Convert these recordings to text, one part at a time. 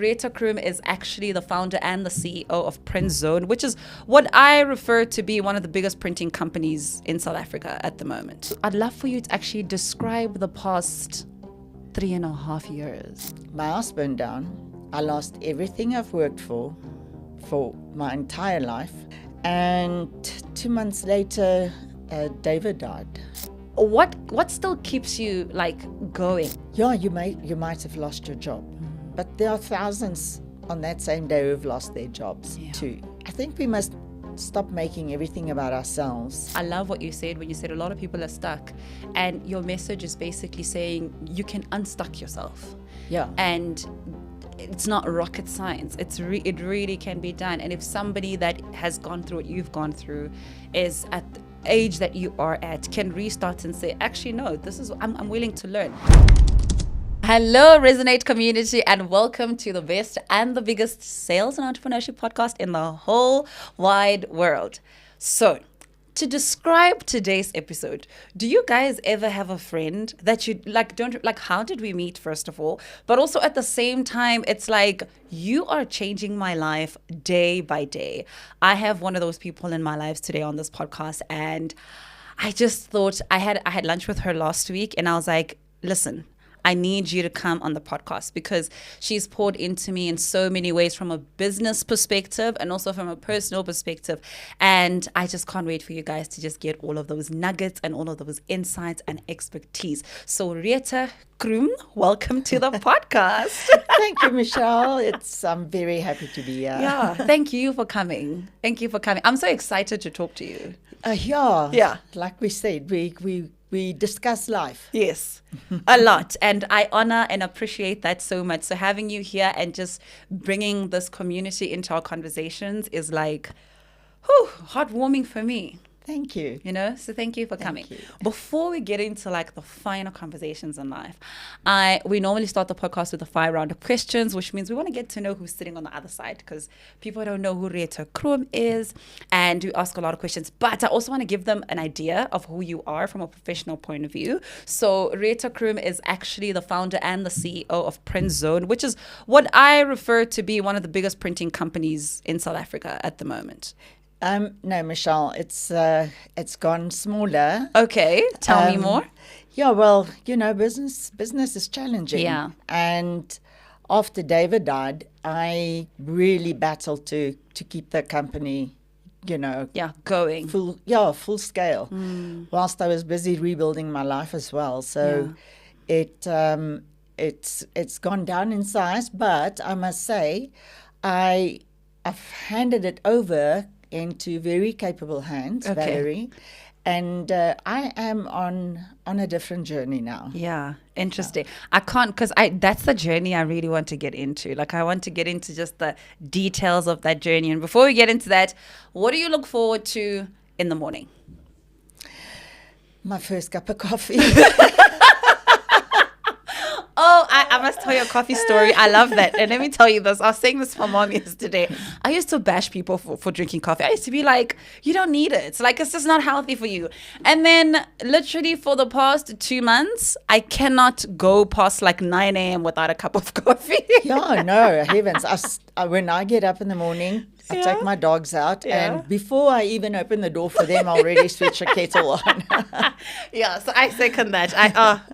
Retha Crum is actually the founder and the CEO of Print Zone, which is what I refer to be one of the biggest printing companies in South Africa at the moment. I'd love for you to actually describe the past 3.5 years. My house burned down. I lost everything I've worked for my entire life. And 2 months later, David died. What still keeps you going? Yeah, you might have lost your job. But there are thousands on that same day who've lost their jobs too. I think we must stop making everything about ourselves. I love what you said when you said a lot of people are stuck, and your message is basically saying you can unstuck yourself. Yeah. And it's not rocket science. It really can be done. And if somebody that has gone through what you've gone through is at the age that you are at, can restart and say, actually, no, I'm willing to learn. Hello, Resonate community, and welcome to the best and the biggest sales and entrepreneurship podcast in the whole wide world. So, to describe today's episode, do you guys ever have a friend that you how did we meet, first of all? But also at the same time, it's like, you are changing my life day by day. I have one of those people in my life today on this podcast, and I just thought I had lunch with her last week, and I was like, listen, I need you to come on the podcast because she's poured into me in so many ways from a business perspective and also from a personal perspective. And I just can't wait for you guys to just get all of those nuggets and all of those insights and expertise. So Retha Crum, welcome to the podcast. Thank you, Michelle. I'm very happy to be here. Yeah, thank you for coming. I'm so excited to talk to you. Yeah. Like we said, we discuss life. Yes, a lot. And I honor and appreciate that so much. So having you here and just bringing this community into our conversations is heartwarming for me. Thank you. So thank you for coming. You. Before we get into the final conversations in life, we normally start the podcast with a 5 round of questions, which means we want to get to know who's sitting on the other side because people don't know who Retha Crum is, and we ask a lot of questions. But I also want to give them an idea of who you are from a professional point of view. So Retha Crum is actually the founder and the CEO of Print Zone, which is what I refer to be one of the biggest printing companies in South Africa at the moment. No, Michelle, it's gone smaller. Okay, tell me more. Yeah, well, business is challenging. Yeah. And after David died, I really battled to keep the company, going full scale. Whilst I was busy rebuilding my life as well. So it's gone down in size, but I must say I've handed it over into very capable hands, Valerie, and I am on a different journey now. Yeah, interesting. I can't, because that's the journey I really want to get into. I want to get into just the details of that journey. And before we get into that, what do you look forward to in the morning? My first cup of coffee. Oh, I must tell you a coffee story. I love that. And let me tell you this. I was saying this to my mom yesterday. I used to bash people for drinking coffee. I used to be like, you don't need it. It's just not healthy for you. And then literally for the past 2 months, I cannot go past 9 a.m. without a cup of coffee. Yeah, no, heavens. When I get up in the morning, I take my dogs out, and before I even open the door for them, I already switch a kettle on. Yeah, so I second that.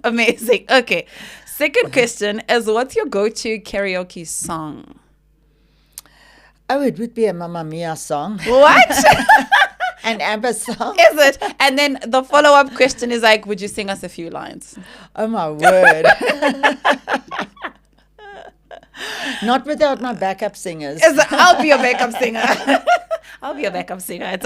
Amazing. Okay. Second question is, what's your go-to karaoke song? Oh, it would be a Mamma Mia song. What? An ABBA song. Is it? And then the follow-up question is would you sing us a few lines? Oh, my word. Not without my backup singers. I'll be your backup singer. I'll be a backup singer. It's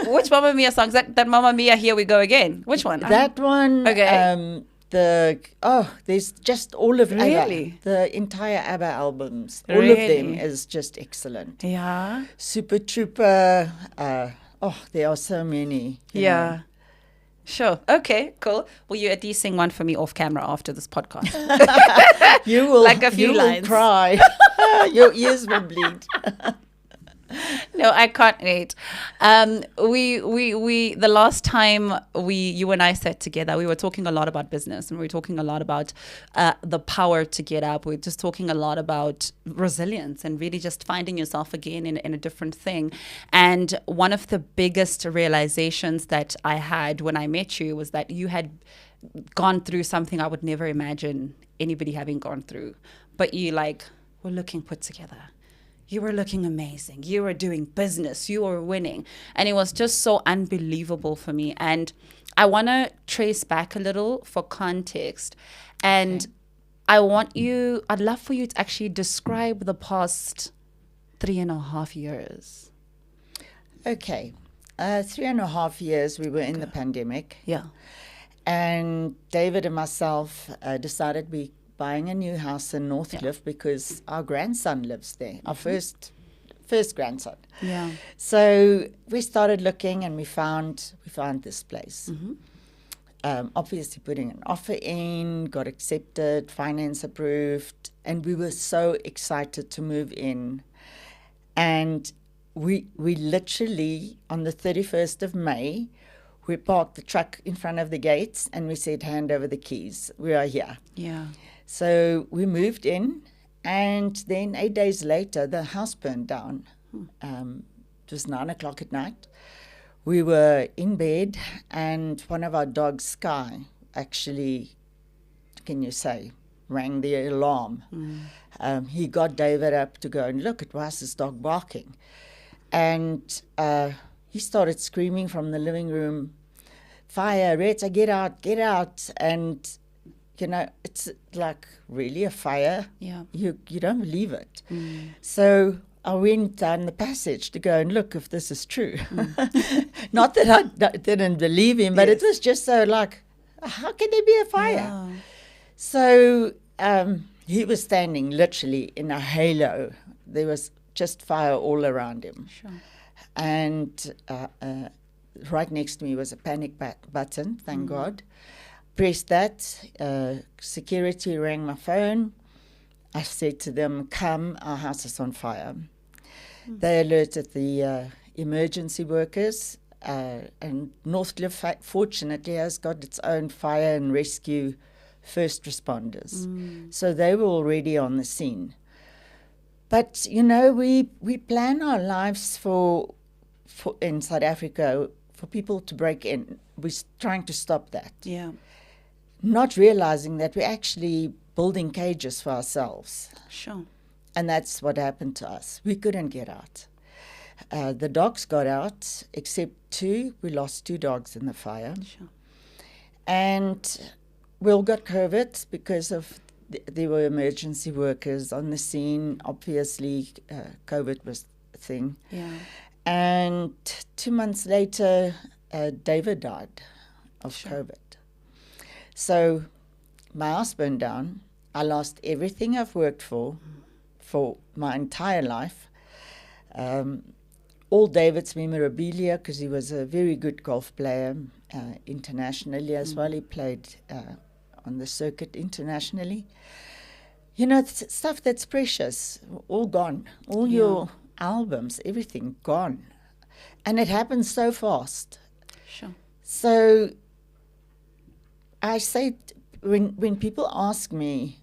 which Mamma Mia song? Is that Mamma Mia, Here We Go Again? Which one? That one. Okay. There's just all of really? ABBA. The entire ABBA albums. All really? of them is just excellent. Yeah. Super Trooper. There are so many. You know. Sure. Okay, cool. Will you at least sing one for me off camera after this podcast? You will. A few lines. Will cry. Your ears will bleed. No, I can't wait. The last time you and I sat together, we were talking a lot about business, and we were talking a lot about the power to get up. We are just talking a lot about resilience and really just finding yourself again in a different thing. And one of the biggest realizations that I had when I met you was that you had gone through something I would never imagine anybody having gone through. But you were looking put together. You were looking amazing. You were doing business. You were winning. And it was just so unbelievable for me. And I want to trace back a little for context. And I'd love for you to actually describe the past 3.5 years. Okay. 3.5 years, we were in the pandemic. Yeah. And David and myself decided we buying a new house in Northcliffe because our grandson lives there, our first grandson. Yeah. So we started looking, and we found this place. Obviously putting an offer in, got accepted, finance approved, and we were so excited to move in. And we literally, on the 31st of May, we parked the truck in front of the gates and we said, hand over the keys. We are here. Yeah. So we moved in, and then 8 days later, the house burned down. It was 9 o'clock at night. We were in bed, and one of our dogs, Sky, actually, can you say, rang the alarm. He got David up to go and look. It was his dog barking. And he started screaming from the living room, fire, Retha, get out, get out. And it's like really a fire. Yeah. You don't believe it. So I went down the passage to go and look if this is true. Not that I didn't believe him, but it was just so how can there be a fire? Yeah. So he was standing literally in a halo. There was just fire all around him. Sure. And right next to me was a panic button, thank God. Pressed that, security rang my phone. I said to them, come, our house is on fire. They alerted the emergency workers, and Northcliffe, fortunately, has got its own fire and rescue first responders. So they were already on the scene. But, we plan our lives for in South Africa for people to break in. We're trying to stop that. Yeah. Not realizing that we're actually building cages for ourselves. Sure. And that's what happened to us. We couldn't get out. The dogs got out, except 2. We lost 2 dogs in the fire. Sure. And we all got COVID because of there were emergency workers on the scene. Obviously, COVID was a thing. Yeah. And 2 months later, David died of COVID. So my house burned down. I lost everything I've worked for my entire life. All David's memorabilia, because he was a very good golf player internationally as well. He played on the circuit internationally. Stuff that's precious, all gone. All your albums, everything gone. And it happened so fast. Sure. So I say, when people ask me,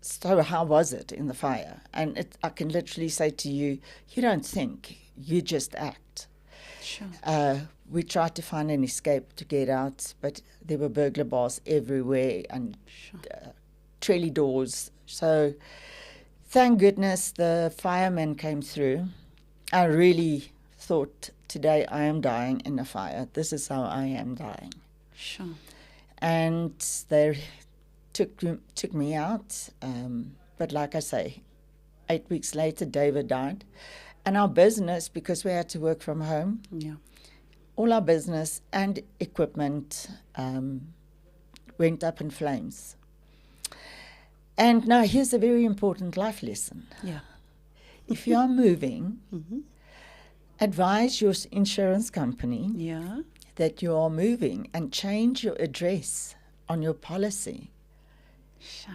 so how was it in the fire? And I can literally say to you, you don't think, you just act. Sure. We tried to find an escape to get out, but there were burglar bars everywhere and trelly doors. So thank goodness the firemen came through. I really thought, today I am dying in a fire. This is how I am dying. Sure. And they took me out. But like I say, 8 weeks later, David died. And our business, because we had to work from home, all our business and equipment went up in flames. And now here's a very important life lesson. Yeah. If you are moving, advise your insurance company that you are moving and change your address on your policy.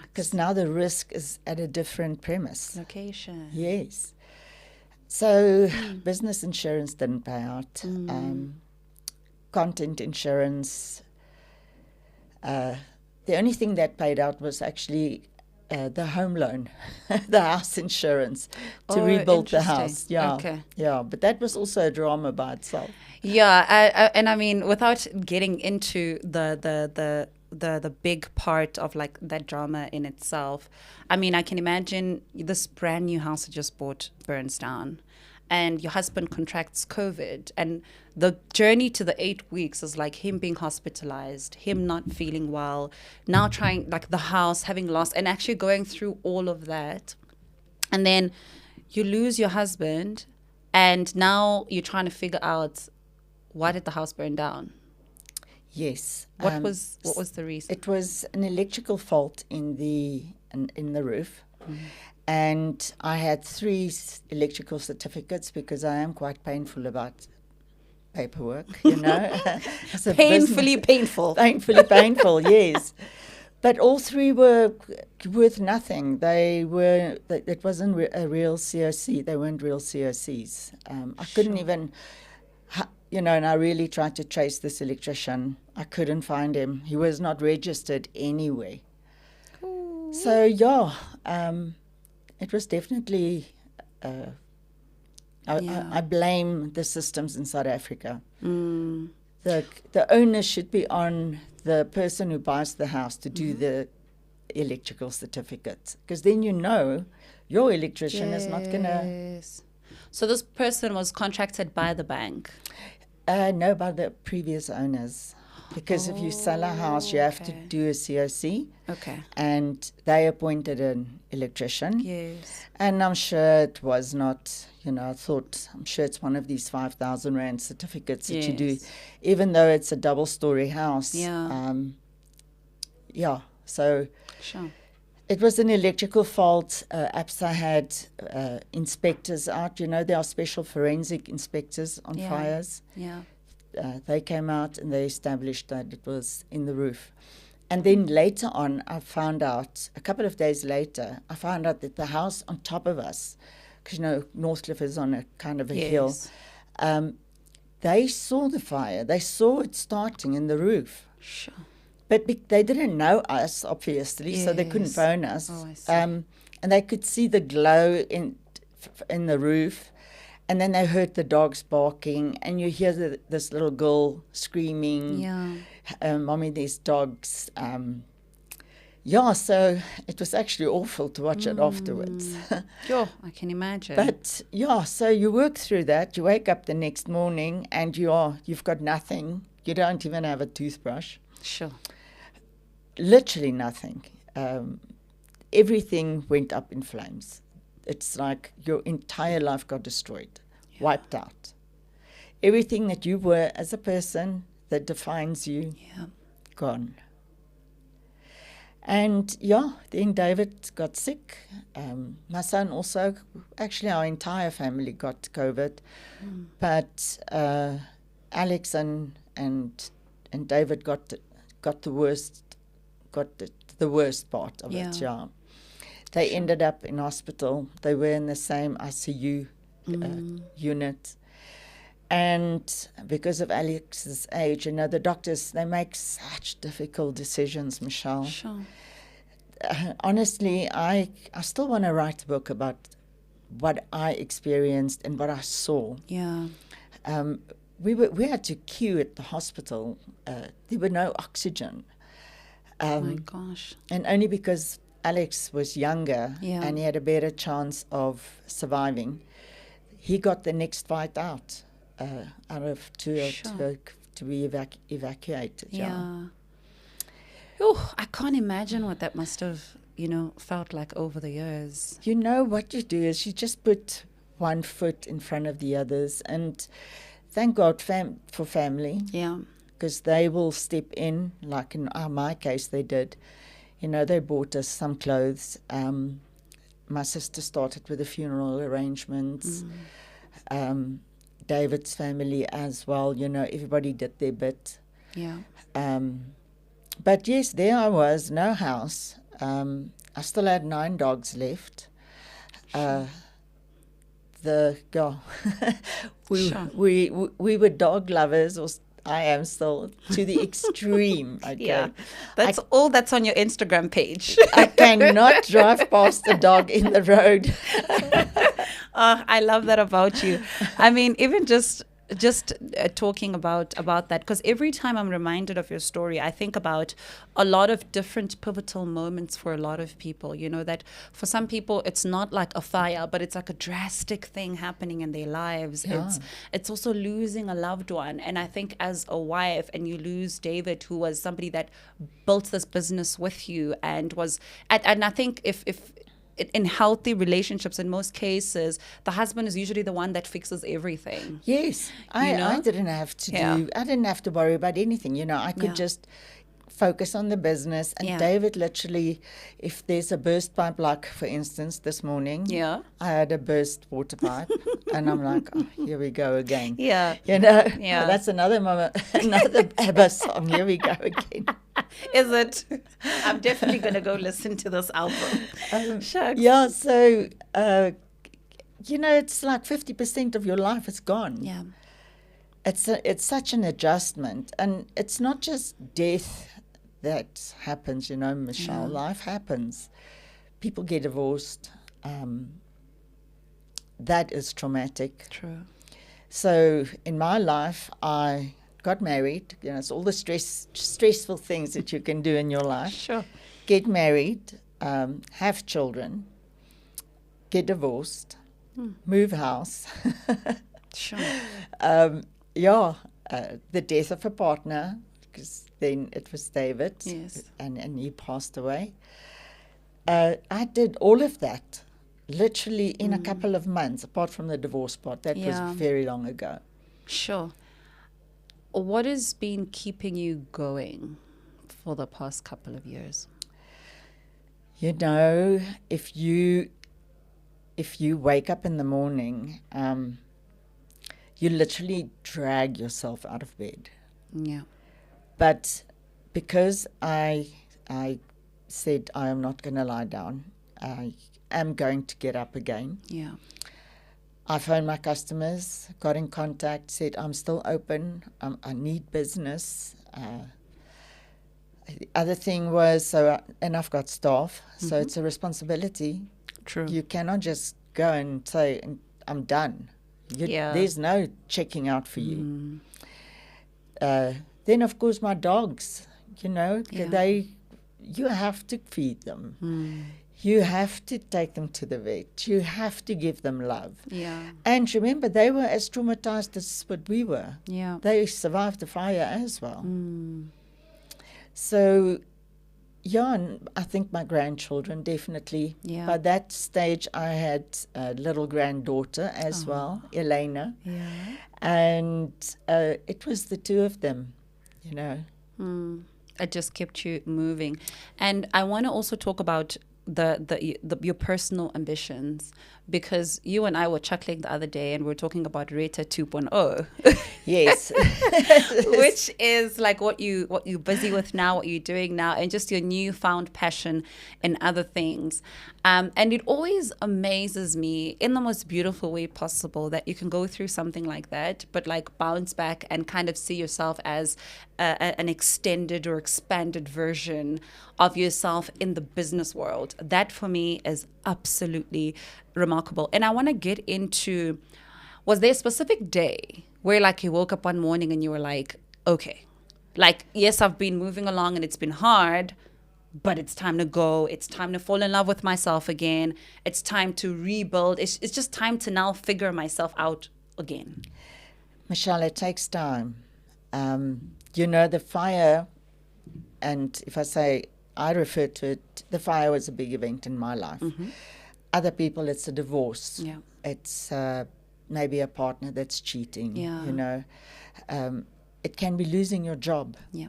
Because now the risk is at a different premise. Location. Yes. So business insurance didn't pay out. Content insurance. The only thing that paid out was actually the home loan, the house insurance to rebuild the house. Yeah, Okay. yeah. But that was also a drama by itself. Yeah, and I mean, without getting into the big part of like that drama in itself, I mean, I can imagine this brand new house you just bought burns down, and your husband contracts COVID, and the journey to the 8 weeks is like him being hospitalized, him not feeling well, now trying like the house, having lost, and actually going through all of that, and then you lose your husband, and now you're trying to figure out, why did the house burn down? Yes. What was the reason? It was an electrical fault in the roof, and I had 3 electrical certificates because I am quite painful about paperwork. As a Painfully business- painful. Painfully painful, yes. But all 3 were worth nothing. It wasn't a real COC. They weren't real COCs. I couldn't even, and I really tried to trace this electrician. I couldn't find him. He was not registered anywhere. Ooh. So, yeah, it was definitely, I blame the systems in South Africa. The onus should be on the person who buys the house to do the electrical certificate, because then your electrician is not going to... So this person was contracted by the bank? No, by the previous owners. Because if you sell a house, you have to do a COC. Okay. And they appointed an electrician. Yes. And I'm sure it was not, I'm sure it's one of these 5,000 Rand certificates that you do, even though it's a double-story house. Yeah. So Sure. it was an electrical fault. APSA had inspectors out. There are special forensic inspectors on fires. Yeah. They came out and they established that it was in the roof. And then later on, a couple of days later, I found out that the house on top of us, because Northcliffe is on a kind of a hill, they saw the fire. They saw it starting in the roof. Sure. But they didn't know us, obviously, so they couldn't phone us. Oh, I see. And they could see the glow in the roof. And then they heard the dogs barking, and you hear this little girl screaming, Mommy, there's dogs. So it was actually awful to watch it afterwards. Sure, I can imagine. But, so you work through that. You wake up the next morning, and you've got nothing. You don't even have a toothbrush. Sure. Literally nothing. Everything went up in flames. It's like your entire life got destroyed, wiped out. Everything that you were as a person that defines you, gone. And then David got sick. My son also, actually our entire family got COVID. But Alex and David got the worst part of it. They ended up in hospital. They were in the same ICU unit. And because of Alex's age, the doctors, they make such difficult decisions, Michelle. Sure. Honestly, I still want to write a book about what I experienced and what I saw. Yeah. We had to queue at the hospital. There were no oxygen. My gosh. And only because Alex was younger and he had a better chance of surviving, he got the next flight out to be evacuated. Oh, I can't imagine what that must have, felt like over the years. What you do is you just put one foot in front of the others, and thank God for family. Yeah. Because they will step in, like in my case they did. They bought us some clothes. My sister started with the funeral arrangements. David's family as well, everybody did their bit. Yeah. But yes, there I was, no house. I still had 9 dogs left. the girl. Sure. We were dog lovers, or I am still, to the extreme. Okay. Yeah. That's all that's on your Instagram page. I cannot drive past a dog in the road. I love that about you. I mean, even just talking about that, because every time I'm reminded of your story, I think about a lot of different pivotal moments for a lot of people. You know, that for some people it's not like a fire, but it's like a drastic thing happening in their lives. Yeah. It's also losing a loved one. And I think as a wife, and you lose David, who was somebody that built this business with you, and was and I think if in healthy relationships, in most cases, the husband is usually the one that fixes everything. Yes, You know? I didn't have to I didn't have to worry about anything. You know, I could just focus on the business. And Yeah. David literally, if there's a burst pipe, like for instance this morning, Yeah. I had a burst water pipe, and I'm like, oh, here we go again. Yeah. You know, Yeah. that's another moment, another ABBA song. Here we go again. Is it? I'm definitely going to go listen to this album. Shucks. Yeah, so, you know, it's like 50% of your life is gone. Yeah. It's such an adjustment. And it's not just death that happens, you know, Michelle. Yeah. Life happens. People get divorced. That is traumatic. True. So in my life, I got married. You know, it's all the stressful things that you can do in your life. Sure. Get married, have children, get divorced, move house. Sure. The death of a partner, because then it was David, Yes. and he passed away. I did all of that literally in a couple of months, apart from the divorce part. That Yeah. was very long ago. Sure. What has been keeping you going for the past couple of years? You know, if you wake up in the morning, you literally drag yourself out of bed. Yeah. But because I said I am not going to lie down, I am going to get up again. Yeah. I phoned my customers, got in contact, said I'm still open, I need business. The other thing was, and I've got staff, so it's a responsibility. True. You cannot just go and say, I'm done. Yeah. There's no checking out for you. Then, of course, my dogs, you know, Yeah. you have to feed them. You have to take them to the vet. You have to give them love. Yeah. And remember, they were as traumatized as what we were. Yeah. They survived the fire as well. So, yeah, and I think my grandchildren definitely. Yeah. By that stage, I had a little granddaughter as well, Elena. Yeah. And it was the two of them, you know. It just kept you moving. And I want to also talk about your personal ambitions, because you and I were chuckling the other day and we were talking about Retha 2.0. Yes. Which is like what you're busy with now, what you're doing now, and just your newfound passion in other things. And it always amazes me in the most beautiful way possible that you can go through something like that, but like bounce back and kind of see yourself as an extended or expanded version of yourself in the business world. That for me is absolutely remarkable. And I want to get into, was there a specific day where like you woke up one morning and you were like, okay, like, yes, I've been moving along and it's been hard, but it's time to go. It's time to fall in love with myself again. It's time to rebuild. It's just time to now figure myself out again. Michelle, it takes time. You know, the fire, and if I say, I refer to it, the fire was a big event in my life. Other people, it's a divorce. Yeah. It's maybe a partner that's cheating, Yeah. you know. It can be losing your job. Yeah.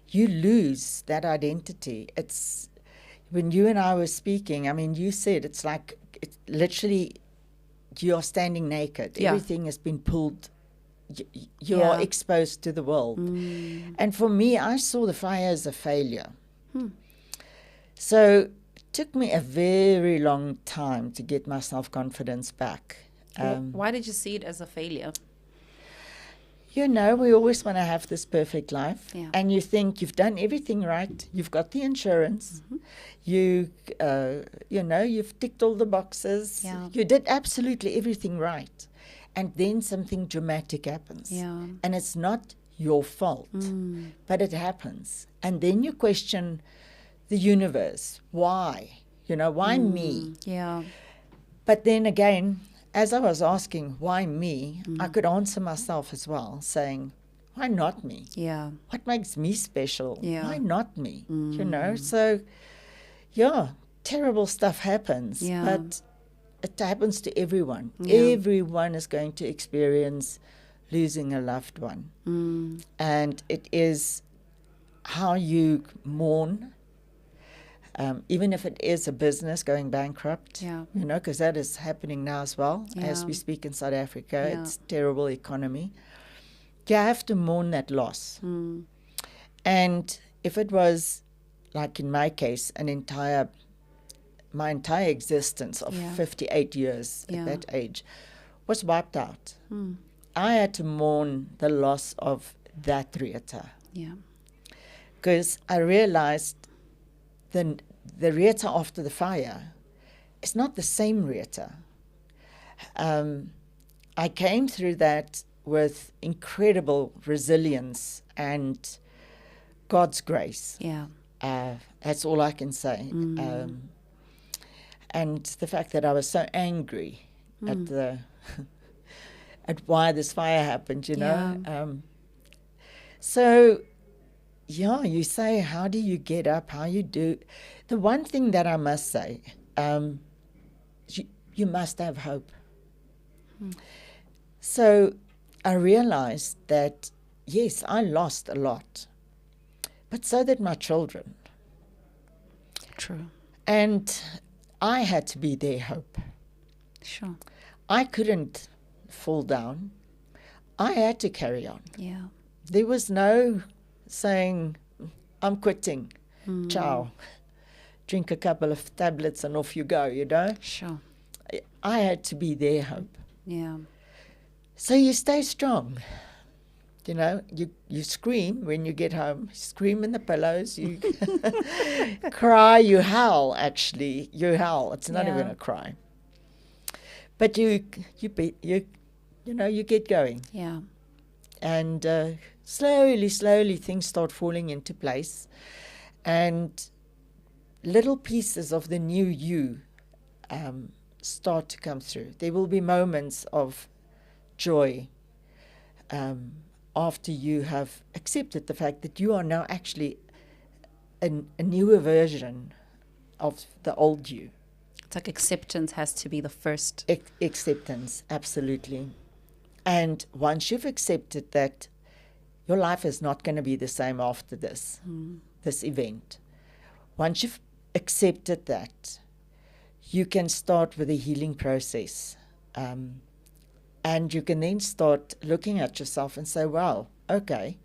You lose that identity. It's when you and I were speaking, I mean, you said it's like literally you are standing naked. Yeah. Everything has been pulled. You are exposed to the world. And for me, I saw the fire as a failure. So it took me a very long time to get my self-confidence back. Why did you see it as a failure? You know, we always want to have this perfect life. Yeah. And you think you've done everything right. You've got the insurance. You know, you've ticked all the boxes. Yeah. You did absolutely everything right. And then something dramatic happens. Yeah. And it's not your fault, but it happens. And then you question the universe. Why? You know, why me? Yeah. But then again, as I was asking, why me, I could answer myself as well, saying, why not me? Yeah. What makes me special? Yeah. Why not me? You know, so, yeah, terrible stuff happens, Yeah. but it happens to everyone. Yeah. Everyone is going to experience losing a loved one. And it is how you mourn, even if it is a business going bankrupt, Yeah. you know, because that is happening now as well, as Yeah. we speak in South Africa. Yeah. It's terrible economy. You have to mourn that loss. And if it was, like in my case, my entire existence of Yeah. 58 years Yeah. at that age was wiped out. I had to mourn the loss of that Retha, Yeah. because I realized the Retha after the fire is not the same Retha. I came through that with incredible resilience and God's grace. Yeah. That's all I can say. And the fact that I was so angry at the at why this fire happened, you know. So, yeah, you say, how do you get up? How you do? The one thing that I must say, you must have hope. So I realized that, yes, I lost a lot, but so did my children. True. And I had to be their hope. Sure. I couldn't fall down. I had to carry on. Yeah. There was no saying, I'm quitting. Ciao. Drink a couple of tablets and off you go, you know. Sure. I had to be their hope. Yeah. So you stay strong. You know, you scream when you get home, scream in the pillows, you cry, you howl, actually. You howl. It's not even a cry. But you know, you get going. Yeah. And slowly, things start falling into place. And little pieces of the new you start to come through. There will be moments of joy after you have accepted the fact that you are now actually a newer version of the old you. It's like acceptance has to be the first. Acceptance, absolutely. And once you've accepted that your life is not going to be the same after this event, once you've accepted that, you can start with a healing process. And you can then start looking at yourself and say, well, okay,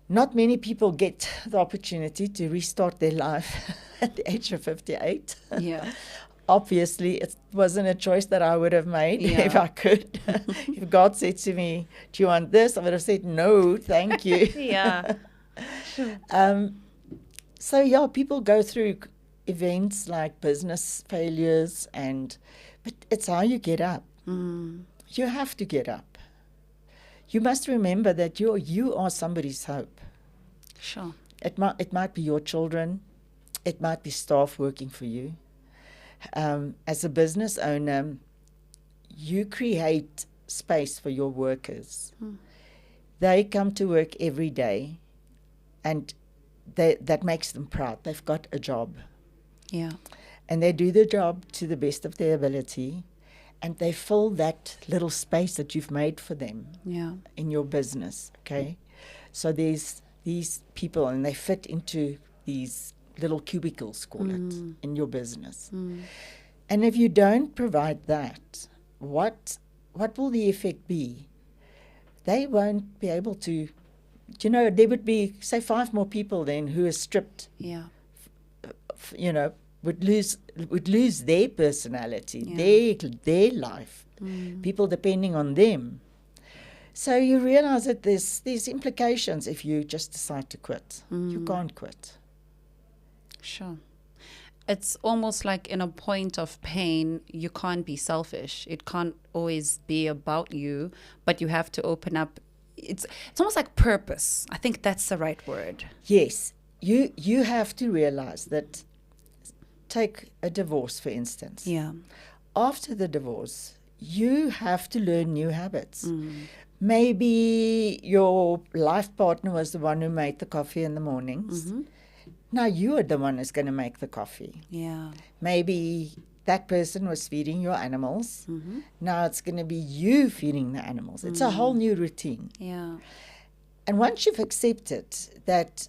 not many people get the opportunity to restart their life at the age of 58. Yeah. Obviously, it wasn't a choice that I would have made if I could. If God said to me, do you want this? I would have said, no, thank you. Yeah. So, yeah, people go through events like business failures, but it's how you get up. You have to get up. You must remember that you are somebody's hope. Sure. It might be your children. It might be staff working for you. As a business owner, you create space for your workers. They come to work every day, and that makes them proud. They've got a job. Yeah. And they do the job to the best of their ability, and they fill that little space that you've made for them in your business, okay? So there's these people, and they fit into these little cubicles, call it, in your business. And if you don't provide that, what will the effect be? They won't be able to, you know, there would be, say, 5 more people then who are stripped, Yeah. you know, would lose their personality, their life, people depending on them. So you realize that there's these implications if you just decide to quit. You can't quit. Sure. It's almost like in a point of pain, you can't be selfish. It can't always be about you, but you have to open up. It's almost like purpose. I think that's the right word. Yes. You have to realize that, take a divorce, for instance. Yeah. After the divorce, you have to learn new habits. Maybe your life partner was the one who made the coffee in the mornings. Now you are the one who's going to make the coffee. Yeah. Maybe that person was feeding your animals. Now it's going to be you feeding the animals. It's a whole new routine. Yeah. And once you've accepted that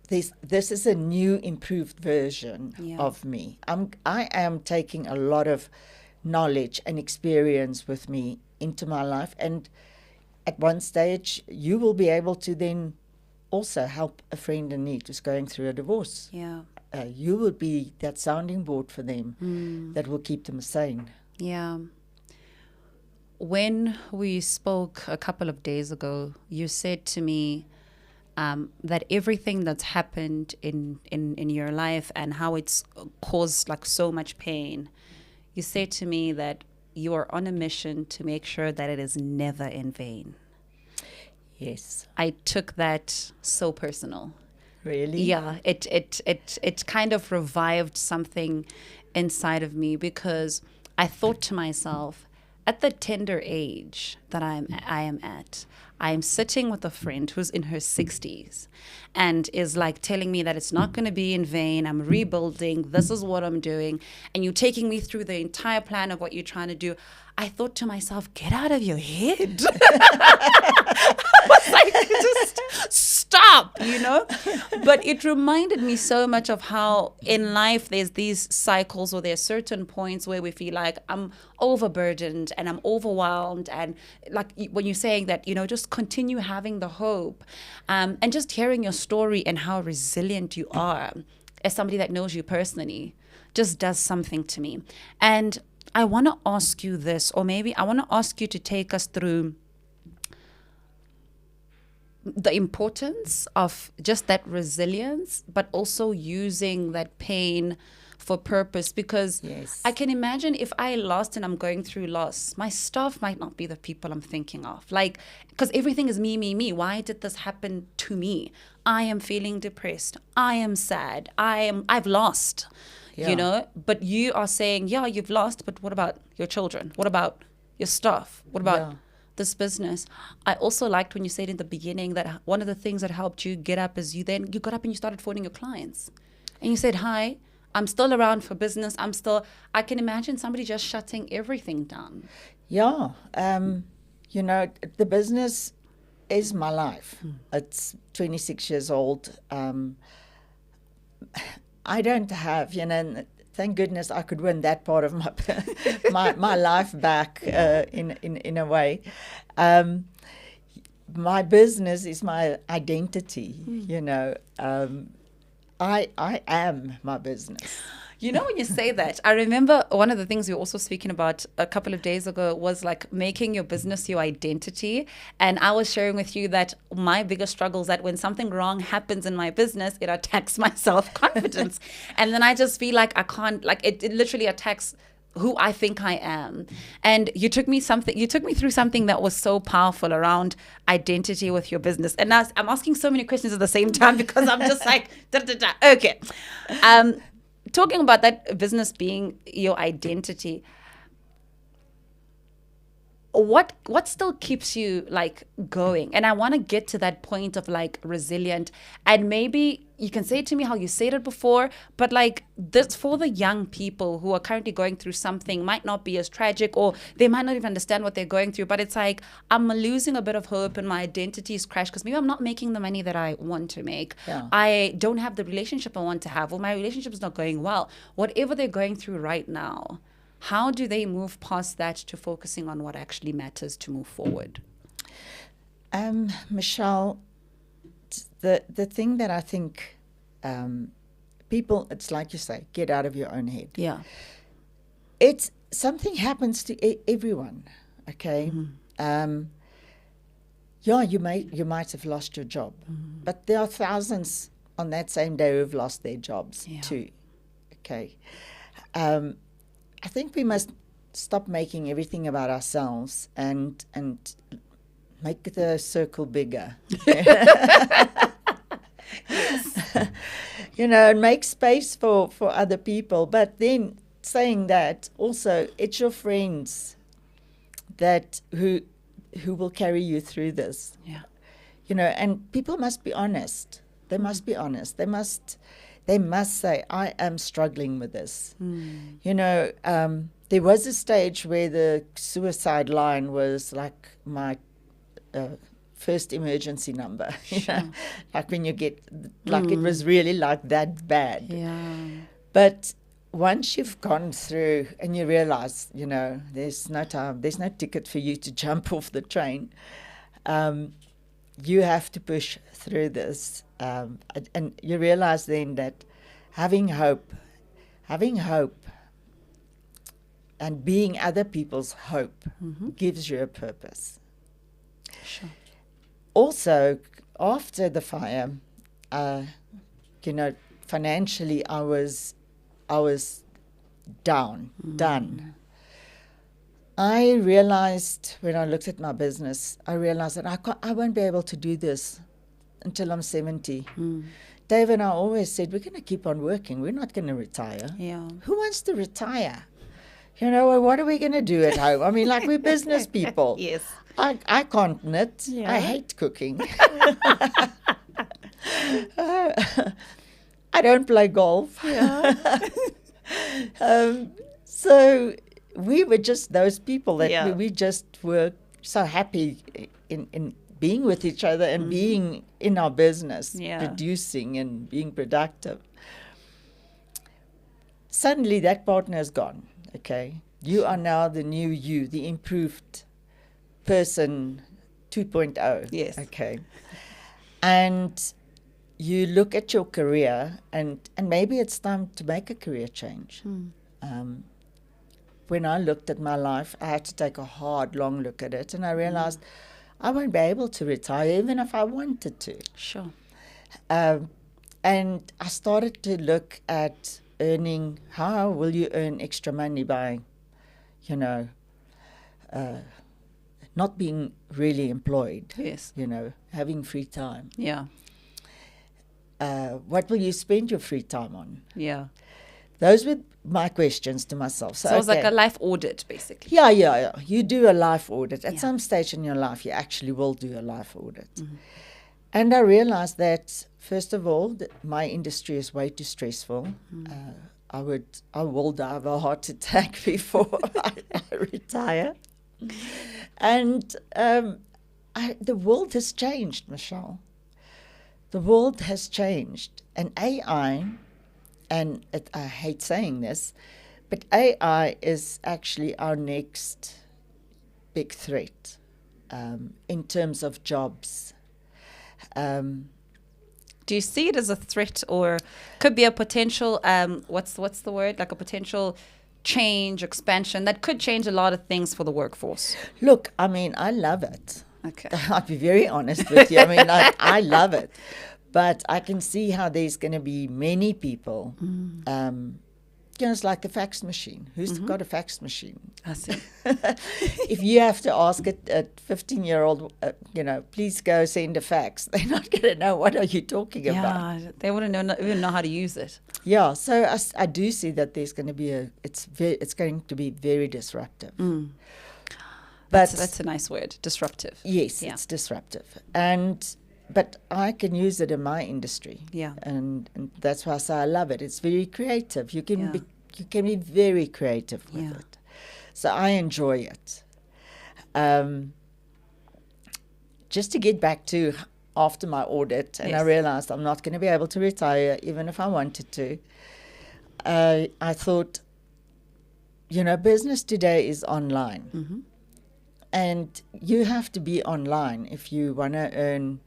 this is a new, improved version of me, I am taking a lot of knowledge and experience with me into my life. And at one stage, you will be able to then also help a friend in need who's going through a divorce. Yeah. You will be that sounding board for them that will keep them sane. Yeah. When we spoke a couple of days ago, you said to me that everything that's happened in your life and how it's caused like so much pain, you said to me that you are on a mission to make sure that it is never in vain. Yes. I took that so personal. Really? Yeah, it kind of revived something inside of me, because I thought to myself, at the tender age that I am at, I am sitting with a friend who's in her 60s and is like telling me that it's not going to be in vain. I'm rebuilding. This is what I'm doing. And you're taking me through the entire plan of what you're trying to do. I thought to myself, get out of your head. I was like, just stop, you know? But it reminded me so much of how in life there's these cycles, or there's certain points where we feel like I'm overburdened and I'm overwhelmed. And like when you're saying that, you know, just continue having the hope, and just hearing your story and how resilient you are as somebody that knows you personally just does something to me. And I want to ask you this, or maybe I want to ask you to take us through the importance of just that resilience, but also using that pain for purpose. Because I can imagine if I lost and I'm going through loss, my staff might not be the people I'm thinking of. Like, because everything is me. Why did this happen to me? I am feeling depressed. I am sad. I've lost. You know, but you are saying, yeah, you've lost, but what about your children? What about your staff? What about this business? I also liked when you said in the beginning that one of the things that helped you get up is you got up and you started phoning your clients. And you said, hi, I'm still around for business. I can imagine somebody just shutting everything down. Yeah. You know, the business is my life. It's 26 years old. I don't have, you know, thank goodness I could win that part of my life back in a way. My business is my identity, you know. I am my business. You know, when you say that, I remember one of the things we were also speaking about a couple of days ago was like making your business your identity. And I was sharing with you that my biggest struggle is that when something wrong happens in my business, it attacks my self-confidence. And then I just feel like I can't, like it literally attacks who I think I am. And you took me through something that was so powerful around identity with your business. And now I'm asking so many questions at the same time because I'm just like, okay. Talking about that business being your identity, what still keeps you like going? And I want to get to that point of like resilient, and maybe you can say it to me how you said it before, but like this for the young people who are currently going through something might not be as tragic, or they might not even understand what they're going through, but it's like I'm losing a bit of hope and my identity is crashed because maybe I'm not making the money that I want to make. I don't have the relationship I want to have, or my relationship is not going well. Whatever they're going through right now, how do they move past that to focusing on what actually matters to move forward? Michelle, the thing that I think people, it's like you say, get out of your own head. Yeah. something happens to everyone, okay? Mm-hmm. Yeah, you might have lost your job, but there are thousands on that same day who've lost their jobs too, okay? I think we must stop making everything about ourselves and make the circle bigger. And make space for other people. But then saying that, also, it's your friends that who will carry you through this. Yeah. And people must be honest. They must be honest. They must say, I am struggling with this. There was a stage where the suicide line was like my first emergency number. Like when you get, like it was really like that bad. Yeah. But once you've gone through and you realize, there's no time, there's no ticket for you to jump off the train, you have to push through this. And you realize then that having hope and being other people's hope gives you a purpose. Sure. Also, after the fire, financially I was done. I realized when I looked at my business, I realized that I won't be able to do this until I'm 70. Dave and I always said, we're going to keep on working. We're not going to retire. Yeah. Who wants to retire? What are we going to do at home? I mean, like, we're business people. Yes. I can't knit. Yeah. I hate cooking. I don't play golf. Yeah. So we were just those people that we just were so happy in being with each other and being in our business, producing and being productive. Suddenly that partner is gone, okay? You are now the new you, the improved person 2.0. Yes. Okay. And you look at your career and maybe it's time to make a career change. When I looked at my life, I had to take a hard, long look at it, and I realized I won't be able to retire even if I wanted to. Sure. And I started to look at earning. How will you earn extra money by, not being really employed? Yes. Having free time. Yeah. What will you spend your free time on? Yeah. Those were my questions to myself. So it was like a life audit, basically. Yeah. You do a life audit. At some stage in your life, you actually will do a life audit. And I realized that, first of all, my industry is way too stressful. I will die of a heart attack before I retire. And the world has changed, Michelle. The world has changed. And AI, and I hate saying this, but AI is actually our next big threat in terms of jobs. Do you see it as a threat, or could be a potential, what's the word, like a potential change, expansion that could change a lot of things for the workforce? Look, I mean, I love it. Okay. I'll be very honest with you. I mean, I love it. But I can see how there's going to be many people. It's like the fax machine. Who's got a fax machine? I see. If you have to ask a 15-year-old, please go send a fax, they're not going to know what are you talking about. Yeah, they wouldn't even know how to use it. Yeah, so I do see that there's going to be it's going to be very disruptive. But that's a nice word, disruptive. Yes, it's disruptive. But I can use it in my industry. Yeah. And that's why I say I love it. It's very creative. You can be very creative with it. So I enjoy it. Just to get back to after my audit, and I realized I'm not going to be able to retire even if I wanted to. I thought, business today is online. And you have to be online if you want to earn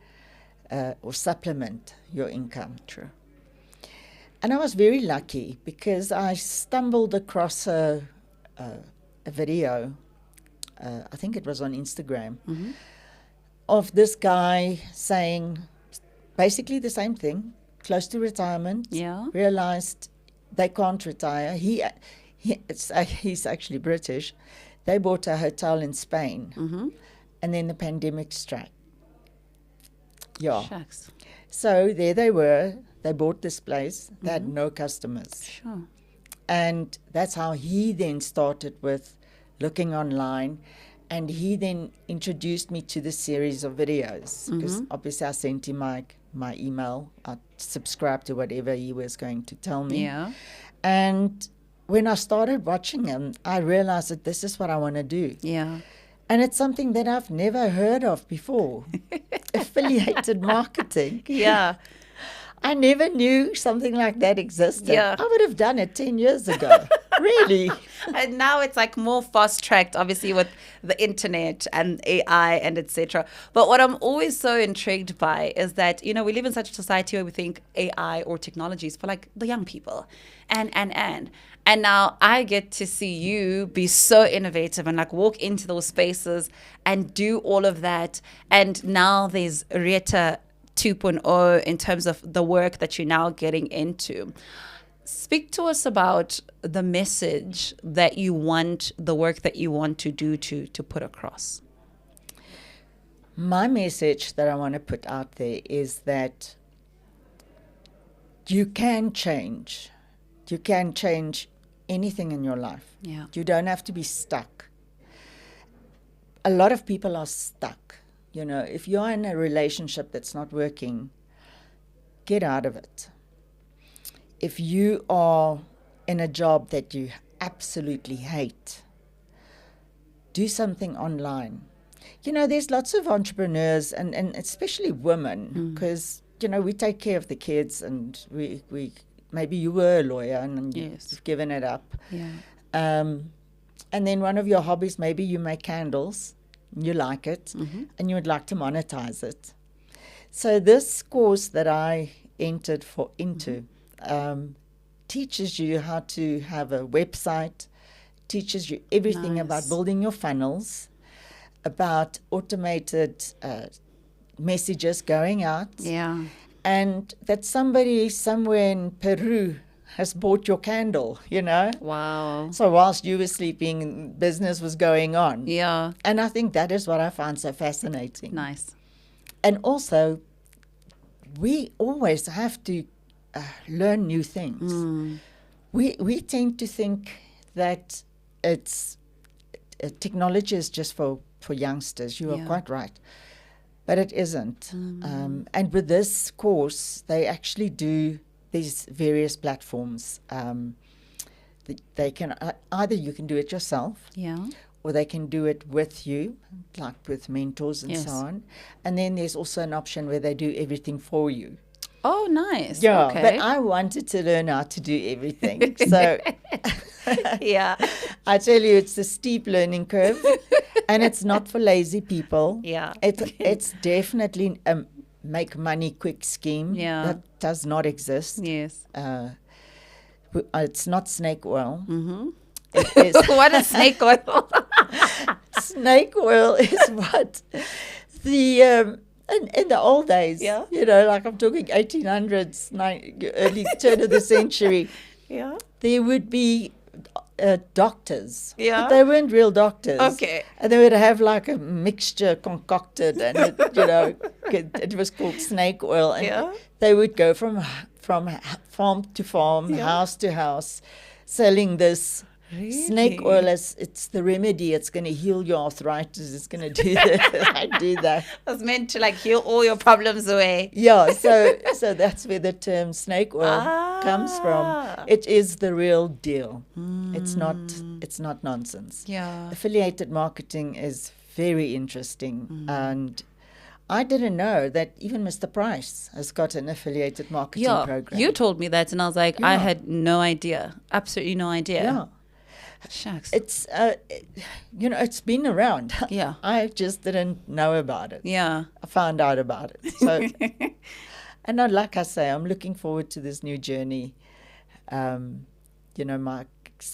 or supplement your income. True. And I was very lucky because I stumbled across a a video, I think it was on Instagram, of this guy saying basically the same thing, close to retirement, realized they can't retire. He's actually British. They bought a hotel in Spain, and then the pandemic struck. Yeah. Shucks. So there they were. They bought this place. They had no customers. Sure. And that's how he then started with looking online. And he then introduced me to this series of videos. Because obviously I sent him my email. I subscribed to whatever he was going to tell me. Yeah. And when I started watching him, I realized that this is what I want to do. Yeah. And it's something that I've never heard of before. Affiliated marketing. Yeah. I never knew something like that existed. Yeah. I would have done it 10 years ago. Really. And now it's like more fast tracked, obviously, with the internet and AI and etc. But what I'm always so intrigued by is that, we live in such a society where we think AI or technology is for like the young people. And now I get to see you be so innovative and like walk into those spaces and do all of that. And now there's Retha 2.0 in terms of the work that you're now getting into. Speak to us about the message that you want, the work that you want to do to put across. My message that I want to put out there is that you can change. You can change anything in your life. Yeah. You don't have to be stuck. A lot of people are stuck. If you're in a relationship that's not working, get out of it. If you are in a job that you absolutely hate, do something online. There's lots of entrepreneurs and especially women, because, we take care of the kids and we maybe you were a lawyer and you've given it up. Yeah. And then one of your hobbies, maybe you make candles, you like it, and you would like to monetize it. So this course that I entered into teaches you how to have a website, teaches you everything about building your funnels, about automated messages going out. Yeah. And that somebody somewhere in Peru has bought your candle, Wow. So whilst you were sleeping, business was going on. Yeah. And I think that is what I find so fascinating. Nice. And also, we always have to learn new things. We tend to think that it's technology is just for youngsters. You are quite right. But it isn't. And with this course, they actually do these various platforms. They can either you can do it yourself, or they can do it with you, like with mentors and so on. And then there's also an option where they do everything for you. Oh, nice. Yeah, Okay. but I wanted to learn how to do everything. So Yeah. I tell you, it's a steep learning curve, and it's not for lazy people. Yeah. It's definitely a make money quick scheme that does not exist. Yes. It's not snake oil. It is. What is snake oil? Snake oil is what the in the old days, like I'm talking 1800s, early turn of the century, there would be doctors. But they weren't real doctors. Okay. And they would have like a mixture concocted, and it was called snake oil. And they would go from farm to farm, house to house, selling this. Really? Snake oil, it's the remedy. It's going to heal your arthritis. It's going to do that. do that. It's meant to like heal all your problems away. Yeah, so that's where the term snake oil comes from. It is the real deal. It's not nonsense. Yeah. Affiliated marketing is very interesting, and I didn't know that even Mr. Price has got an affiliated marketing program. You told me that, and I was like, I had no idea. Absolutely no idea. Yeah. Shucks. It's it's been around. Yeah. I just didn't know about it. Yeah. I found out about it. So, and like I say, I'm looking forward to this new journey. My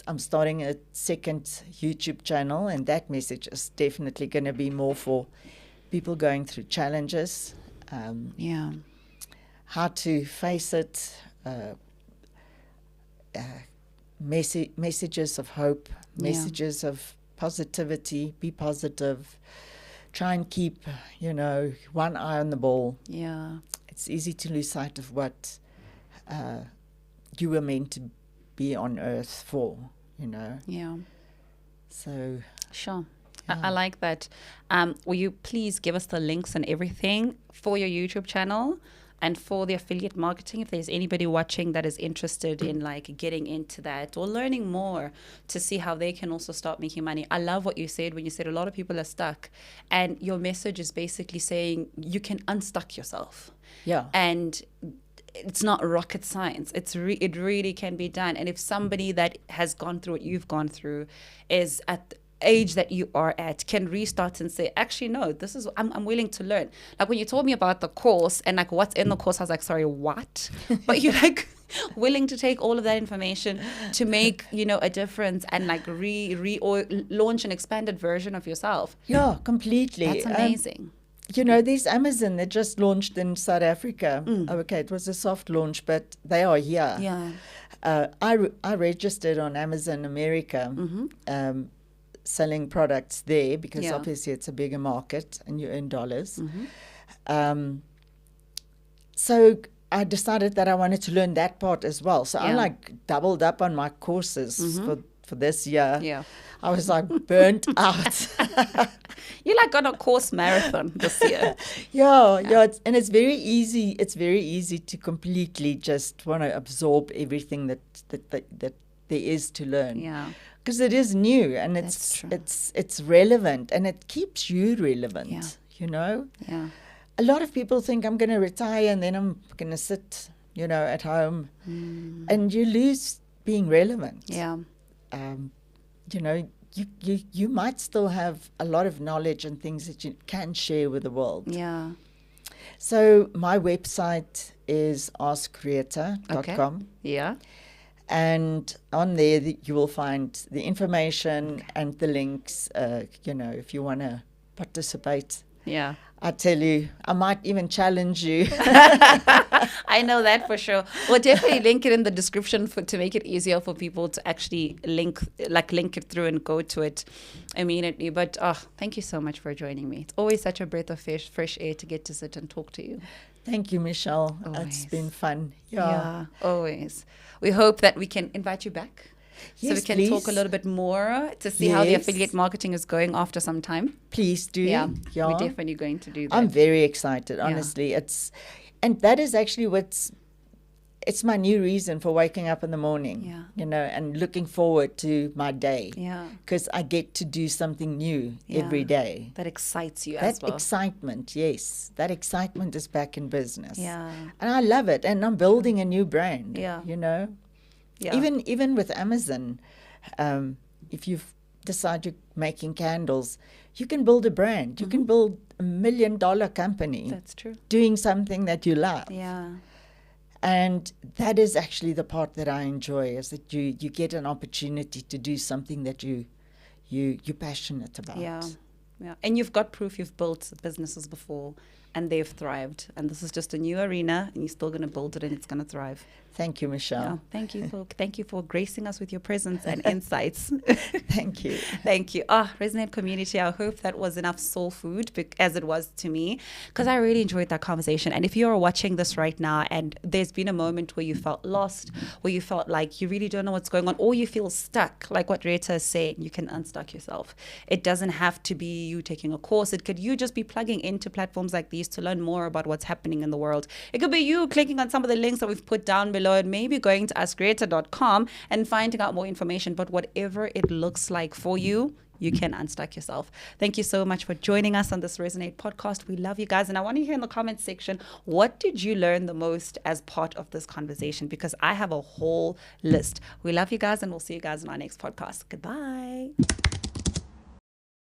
I'm starting a second YouTube channel, and that message is definitely going to be more for people going through challenges, how to face it, messages of hope, messages of positivity, be positive, try and keep, one eye on the ball. Yeah. It's easy to lose sight of what you were meant to be on earth for, Yeah. So, Sure. yeah. I like that. Will you please give us the links and everything for your YouTube channel and for the affiliate marketing, if there's anybody watching that is interested in like getting into that or learning more to see how they can also start making money. I love what you said when you said a lot of people are stuck, and your message is basically saying you can unstuck yourself. Yeah. And it's not rocket science. It really can be done. And if somebody that has gone through what you've gone through is at the age that you are at, can restart and say, actually, no, this is, I'm willing to learn. Like when you told me about the course and like what's in the course, I was like, sorry, what? But you're like willing to take all of that information to make, a difference and like launch an expanded version of yourself. Yeah, completely. That's amazing. There's Amazon that just launched in South Africa. Okay, it was a soft launch, but they are here. Yeah. I registered on Amazon America, selling products there because obviously it's a bigger market and you earn dollars. So I decided that I wanted to learn that part as well. So I like doubled up on my courses for this year. Yeah. I was like burnt out. You're like on a course marathon this year. Yeah. It's very easy. It's very easy to completely just want to absorb everything that there is to learn. Yeah. Because it is new and it's relevant and it keeps you relevant. Yeah. A lot of people think I'm going to retire and then I'm going to sit, at home, and you lose being relevant. Yeah. You might still have a lot of knowledge and things that you can share with the world. Yeah. So my website is askretha.com. Okay. Yeah. And on there, you will find the information and the links, if you want to participate. Yeah. I tell you, I might even challenge you. I know that for sure. We'll definitely link it in the description to make it easier for people to actually link it through and go to it immediately. But thank you so much for joining me. It's always such a breath of fresh air to get to sit and talk to you. Thank you, Michelle. Always. It's been fun. Yeah, always. We hope that we can invite you back. Yes, so we can please. Talk a little bit more to see how the affiliate marketing is going after some time. Please do. Yeah. We're definitely going to do that. I'm very excited, honestly. And that is actually it's my new reason for waking up in the morning, and looking forward to my day. Yeah. Because I get to do something new every day. That excites you as well. That excitement, yes. That excitement is back in business. Yeah. And I love it. And I'm building a new brand, Yeah. Yeah. Even with Amazon, if you decide you're making candles, you can build a brand. You can build $1 million company. That's true. Doing something that you love. Yeah. And that is actually the part that I enjoy, is that you get an opportunity to do something that you're passionate about. Yeah. Yeah. And you've got proof you've built businesses before and they've thrived. And this is just a new arena and you're still going to build it and it's going to thrive. Thank you, Michelle. Yeah, thank you for gracing us with your presence and insights. Thank you. Thank you. Resonate community. I hope that was enough soul food as it was to me, because I really enjoyed that conversation. And if you're watching this right now and there's been a moment where you felt lost, where you felt like you really don't know what's going on, or you feel stuck, like what Retha is saying, you can unstuck yourself. It doesn't have to be you taking a course. It could you just be plugging into platforms like these to learn more about what's happening in the world. It could be you clicking on some of the links that we've put down below and maybe going to askretha.com and finding out more information. But whatever it looks like for you, you can unstuck yourself. Thank you so much for joining us on this Resonate podcast. We love you guys. And I want to hear in the comments section, what did you learn the most as part of this conversation? Because I have a whole list. We love you guys and we'll see you guys in our next podcast. Goodbye.